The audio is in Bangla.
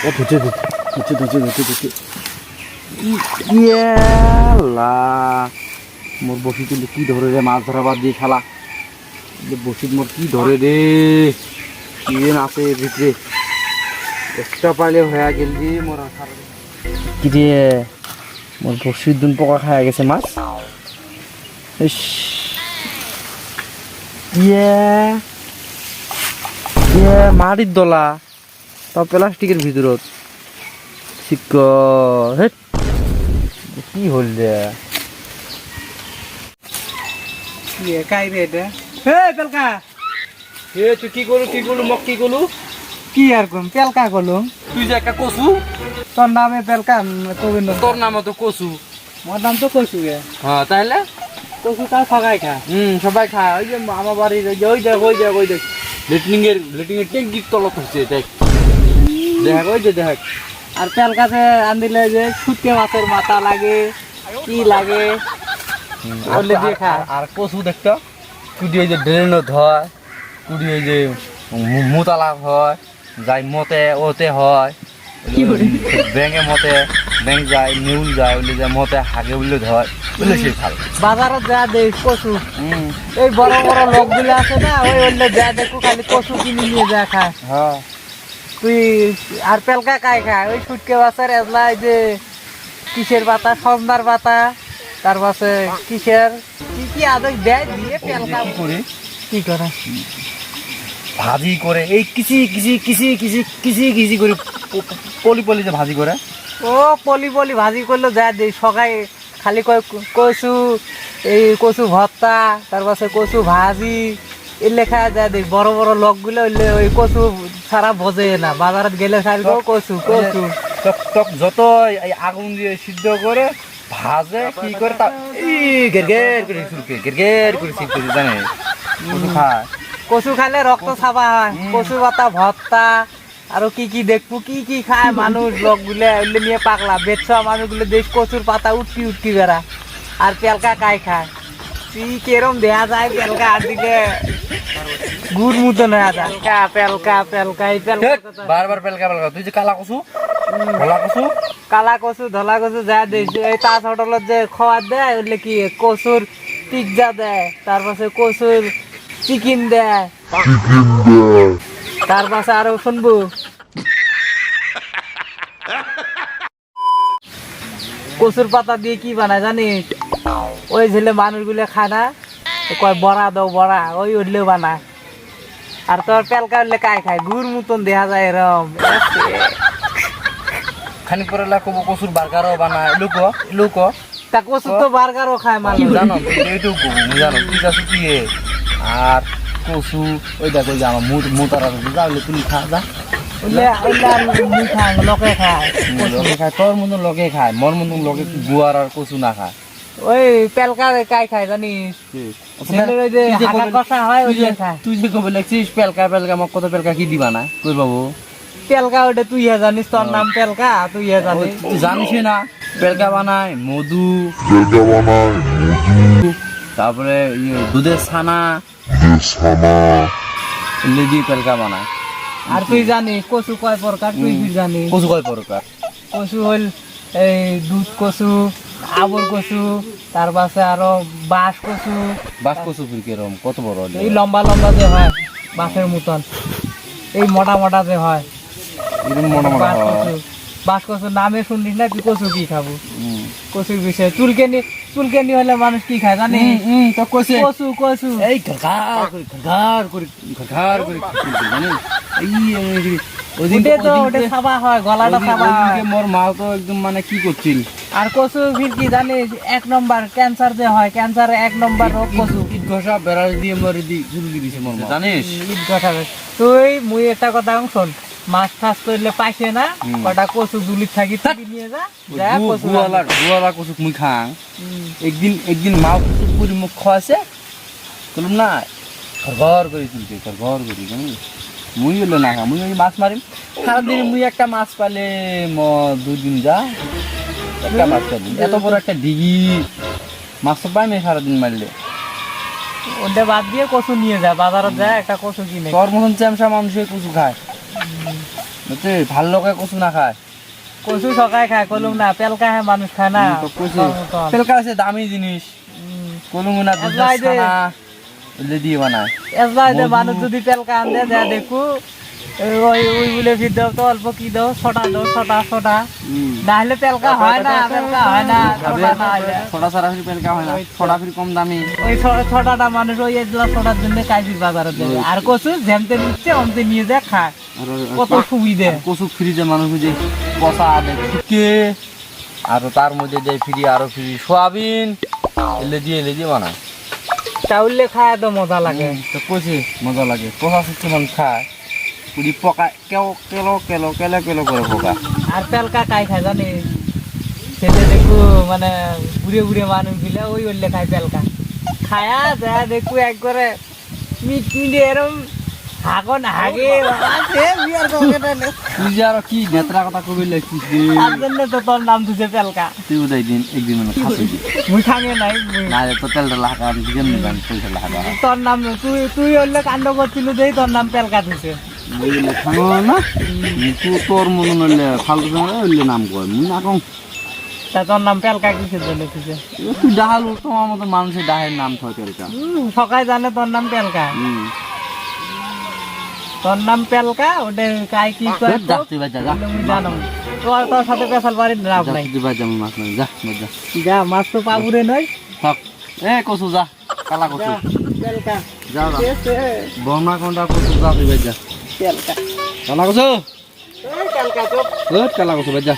ও ধুচ্ছে ইয়াল্লা মোর বসি তুলে কি ধরে রে মাছ ধরা বাদ দিয়ে খেলা বসিত মোর কি ধরে রে কি আছে ভিতরে একটা পাইলে হয়ে গেল রে মোর কি রে মোর বসির দুন পোকা খাওয়া গেছে মাছ মাটির দলা তাও প্লাস্টিকের ভিতরত কি হল রে কাই রে এটা হে পেলকা তুই কি করলু মক কি করলু কি আর কোন পেলকা করলুম তুই যে একটা কচু তোর নামে পেলকা কবি তোর নাম তো কচু মোর নাম তো কইছু গে হ্যাঁ তাহলে কচু তা সবাই খা সবাই খায় ওই যে আমার বাড়ির ওই দেখ লেট্রিং এর ট্যাঙ্কির তলত হচ্ছে দেখ ওই যে দেখ আর পেলকাতে আনদিলে যে শুটকে মাছের মাথা লাগে কি লাগে ওলে দিয়ে খা আর কচু দেখতো কুড়ি ওই যে ড্রেনত হয় কুড়ি ওই যে মোতালা হয় যাই মতে ওতে হয় ব্যাঙে মতে ব্যাংক যায় নিউল যায় ওই যে মতে হাগে উল্লে ধয় বুঝলে সেই ভাল বাজারত যা দেখ কচু এই বড় বড় লোকগুলো আছে না ওই ওলে যা দেখো খালি কচু কিনে নিয়ে যা খায় হ্যাঁ তুই আর পেলকা কাই খায় ওই শুটকে মাছের এজলাই যে কিসের পাতা সজনার পাতা তার পাশে কিসের কি কি আদক দেয় দিয়ে পেলকা করে কি করে ভাজি করে এই কিসি করে পলি যে ভাজি করে ও পলি ভাজি করলো যা দেই সকালে খালি কয় কচু এই কচু ভর্তা তার পাশে কচু ভাজি এই লেখা যা দেই বড় বড় লোকগুলো ওই কচু সারা বোঝে না বাজারে গেলে খালি কচু টক যত আগুন দিয়ে সিদ্ধ করে ভাজে কি করে তা গের করে সিদ্ধ জানে কচু খায় কচু খাইলে রক্ত ছাপা হয় কচু পাতা ভর্তা আর কি দেখবো কি খায় মানুষ লোকগুলো ওইলে নিয়ে পাগলা বেচা মানুষগুলো দেখ কচুর পাতা উঠকি বেড়া আর পেলকা কাই খায় তুই কেরম দেয়া যায় পেলকা আর দিকে গুড় মতন হয়ে যায় পেলকা বারবার পেলকা তুই যে কালা কচু ধলা কচু যা দিয়েছে এই তাজ হোটেলত যে খাওয়ার দেয় ওইলে কি কচুর পিৎজা দেয় তার পাশে কচুর চিকেন দেয় তার পাশে আরো শুনবো কচুর পাতা দিয়ে কি বানায় জানিস ওই ছেলে মানুষগুলো খায় না কয় বড়া দাও বড়া ওই উঠলেও বানায় আর তোর পেলকা উঠলে কায় খায় গুড় মতন দেখা যায় এরম খানি পরে কবো কচুর বার্গারও বানায় লুক তা কচুর তো বার্গারও খায় মানুষ জানো এইটুকু জানো ঠিক আছে কি আর কচু ওই দেখো যে আমার মোতারা যাওলে তুমি খা যা লোকে খায় তোর মতন লোকে খায় মোর মতন লোকে গুয়ার আর কচু না খায় ওই পেলকা কাই খায় জানিস তুই যে কবে লাগছিস পেলকা আমার কত পেলকা কি দিবা না কই বাবু পেলকা ওটা তুই জানিস তোর নাম পেলকা তুই জানিস জানিস না পেলকা বানায় মধু তারপরে দুধের ছানা দিয়ে পেলকা বানায় আর তুই জানিস কচু কয় প্রকার তুই জানিস কচু কয় প্রকার কচু হল এই দুধ কচু আবর কচু তার পাশে আরো বাঁশ কচু কিরকম কত বড় এই লম্বা যে হয় বাঁশের মতন এই মোটা যে হয় বাঁশ কচুর নামে শুনলিস না তুই কচু কি খাবো কচুর বিষয়ে চুলকেনি হলে মানুষ কি খায় জানি তো কচু এই ঘাড় করে মোর মাও তো একদম মানে কি করছিল আর কচু কি জানিস 1 নম্বর ক্যান্সার যে হয় ক্যান্সার 1 নম্বর রোগ কচু ইট ঘষা বেড়াল দিয়ে মরে দি চুলকি দিছে মোর মা জানিস ইট ঘষা তুই মুই একটা কথা শোন মাছ টাছ করলে পাইছে না ওটা কচু দুলিত থাকি নিয়ে যা গুয়ালা কচু মুই খাং একদিন মা কচু পুরি মুখ খাওয়াছে বললাম না ঘর করে তুলতে ঘর করি জানিস মুই হলো না খা মুই মাছ মারিম সারাদিন মুই একটা মাছ পালে 2 দিন যা একটা মাছ পালি এত বড় একটা ডিগি মাছ তো পাই না সারাদিন মারলে ওটা বাদ দিয়ে কচু নিয়ে যা বাজারে যা একটা কচু কিনে তোর মতন চ্যামসা মানুষের কচু খায় বুঝছে ভাল লোকে কচু না খায় কচু সকাই খায় কলম না পেলকা হে মানুষ খায় না পেলকা হচ্ছে দামি জিনিস কলম না এজলাই দে। এলে দিয়ে বানায় এজলাই দে মানুষ যদি পেলকা আনতে দেয় দেখু ওই ওই বলে ফির দাও তো অল্প কি দাও ছটা দাও ছটা না হলে পেলকা হয় না ছটা না হলে ছোটা সরাসরি পেলকা হয় না ছোটা ফির কম দামি ওই ছটাটা মানুষ ওই এগুলা ছটার জন্য কাইজির বাজারে দেবে আর কচু যেমতে নিচ্ছে অমতে নিয়ে যায় খায় কত সুবিধে কচু ফ্রিজে মানুষ যে কষা দেয় কে আর তার মধ্যে দেয় ফ্রি আরো ফ্রি সোয়াবিন এলে দিয়ে বানায় চাউলে খায় তো মজা লাগে তো কচি মজা লাগে কষা সিস্টেম খায় পুরি পকা কেলো করে পোকা আর পেলকা কাই খায় জানি সেটা দেখু মানে বুড়ে মানুষ গিলে ওই ওইলে খায় পেলকা খায়া যা দেখু এক করে মিটমিটে এরম হাগন হাগে তুই যে আরো কি নেত্রা কথা কবি লেখিস তার জন্য তো তোর নাম দিছে পেলকা তুই উদয় একদিন মানে খাসি মুই খাঙে নাই না তো তেলটা লাখা দিকে নিবেন পয়সা লাখা তোর নাম তুই ওইলে কাণ্ড করছিল দেই তোর নাম পেলকা দিছে খানো না তুই তোর মনে নইলে ফালতু হইলে নাম কয় মুই না কম তা তোর নাম পেলকা কিসের জন্য দিছে তুই ডাহাল তোমার মতো মানুষের ডাহের নাম থয় পেলকা সকাই জানে তোর নাম পেলকা তোর নাম পেলকা ওটা কাই কি করে যা তুই বাজা যা জানো তোর সাথে পেশাল বাড়ি লাভ নাই তুই বাজা মাছ না যা যা যা মাছ তো পাবুরে নয় থাক এ কচু যা কালা কচু পেলকা যা বর্মা কোনটা কচু যা তুই বাজা পেলকা কালা কচু পেলকা চুপ কালা কচু বাজা